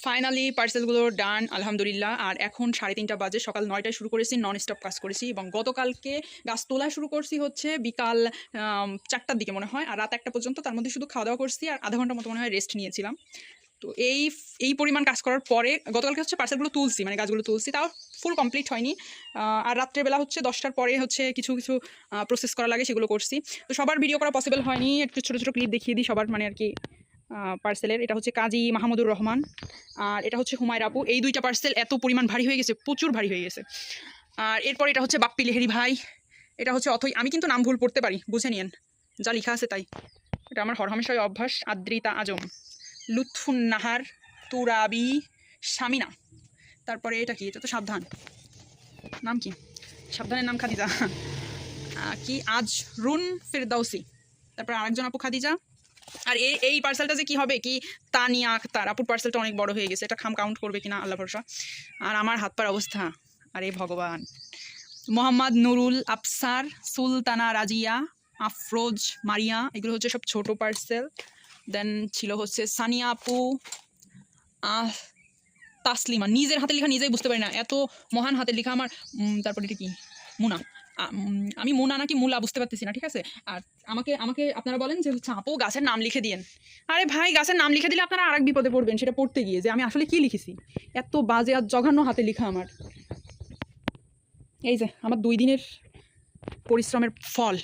Finally পার্সেলগুলো ডান আলহামদুলিল্লাহ। আর এখন 3:30 বাজে, সকাল 9টায় শুরু করেছি, নন স্টপ কাজ করেছি এবং গতকালকে গাছ তোলা শুরু করছি হচ্ছে বিকাল 4টার দিকে মনে হয়, আর রাত 1টা পর্যন্ত। তার মধ্যে শুধু খাওয়া দাওয়া করছি আর আধা ঘন্টার মতো মনে হয় রেস্ট নিয়েছিলাম। তো এই পরিমাণ কাজ করার পরে গতকালকে হচ্ছে পার্সেলগুলো তুলছি, মানে গাছগুলো তুলছি, তাও ফুল কমপ্লিট হয়নি। আর রাত্রেবেলা হচ্ছে 10টার পরে হচ্ছে কিছু কিছু প্রসেস করা লাগে, সেগুলো করছি। তো সবার ভিডিও করা পসিবল হয়নি, একটু ছোটো ছোটো ক্লিপ দেখিয়ে দিই সবার, মানে আর কি পার্সেলের। এটা হচ্ছে কাজী মাহমুদুর রহমান আর এটা হচ্ছে হুমায়রা আপু। এই দুইটা পার্সেল এত পরিমাণ ভারী হয়ে গেছে, প্রচুর ভারী হয়ে গেছে। আর এরপর এটা হচ্ছে বাপ্পি লেহেরি ভাই, এটা হচ্ছে অথই, আমি কিন্তু নাম ভুল পড়তে পারি, বুঝে নিয়েন, যা লেখা আছে তাই। এটা আমার হরহামেশাই অভ্যাস। আদ্রিতা আজম, লুৎফুন নাহার, তুরাবি, শামিনা। তারপরে এটা কি, এটা তো সাবধান, নাম কি, সাবধানের নাম খাদিজা কি আজরুন ফিরদাউসি। তারপর আরেকজন আপু খাদিজা। আর এই পার্সেলটা যে কি হবে, কি তানিয়া আখতার আপুর পার্সেলটা অনেক বড় হয়ে গেছে, এটা খাম কাউন্ট করবে কিনা আল্লাহ ভরসা। আর আমার হাত পার অবস্থা, আরে ভগবান। মোহাম্মদ নুরুল আফসার, সুলতানা রাজিয়া, আফরোজ মারিয়া, এগুলো হচ্ছে সব ছোট পার্সেল। দেন ছিল হচ্ছে সানিয়া আপু, তাসলিমা। নিজের হাতে লেখা নিজেই বুঝতে পারি না, এত মহান হাতের লেখা আমার। তারপরে এটা কি, মুনা। আমি মুনা নাকি মুলা বুঝতে পারতেছি না, ঠিক আছে। আর আমাকে আমাকে আপনারা বলেন যে হচ্ছে আপু গাছের নাম লিখে দিয়েন। আরে ভাই, গাছের নাম লিখে দিলে আপনারা আরেক বিপদে পড়বেন, সেটা পড়তে গিয়ে যে আমি আসলে কি লিখেছি। এত বাজে আর জঘন্য হাতে লেখা আমার। এই যে আমার 2 দিনের পরিশ্রমের ফল।